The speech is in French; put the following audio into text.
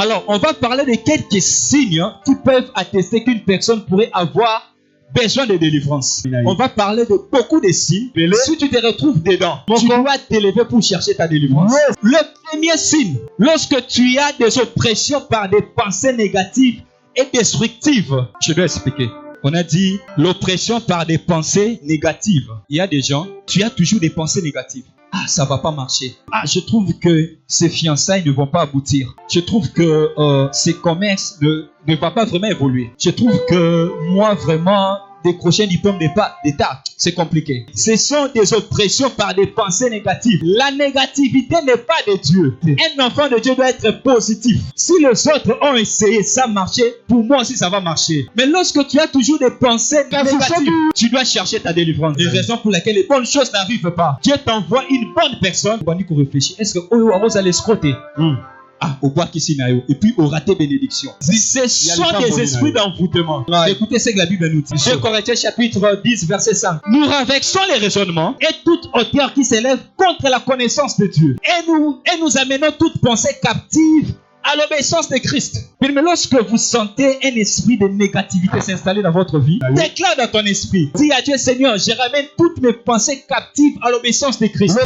Alors, on va parler de quelques signes qui peuvent attester qu'une personne pourrait avoir besoin de délivrance. On va parler de beaucoup de signes. Si tu te retrouves dedans, tu dois t'élever pour chercher ta délivrance. Le premier signe, lorsque tu as des oppressions par des pensées négatives et destructives, je dois expliquer. On a dit l'oppression par des pensées négatives. Il y a des gens, tu as toujours des pensées négatives. Ah, ça va pas marcher. Ah, je trouve que ces fiançailles ne vont pas aboutir. Je trouve que ces commerces ne vont pas vraiment évoluer. Je trouve que moi, vraiment, décrocher un diplôme d'État, c'est compliqué. Ce sont des oppressions par des pensées négatives. La négativité n'est pas de Dieu. Un enfant de Dieu doit être positif. Si les autres ont essayé, ça marchait, pour moi aussi ça va marcher. Mais lorsque tu as toujours des pensées négatives, tu dois chercher ta délivrance. Une raison pour laquelle les bonnes choses n'arrivent pas. Dieu t'envoie une bonne personne. On dit qu'on réfléchit. Est-ce que vous allez escroter? Au bois qui s'y naïo. Et puis au raté bénédiction. Ce sont des esprits d'envoûtement. Écoutez ce que la Bible nous dit. 2 Corinthiens chapitre 10 verset 5. Nous renversons les raisonnements et toute hauteur qui s'élève contre la connaissance de Dieu. Et nous amenons toute pensée captive à l'obéissance de Christ. Mais lorsque vous sentez un esprit de négativité s'installer dans votre vie, déclare dans ton esprit. Dis à Dieu, Seigneur, je ramène toutes mes pensées captives à l'obéissance de Christ.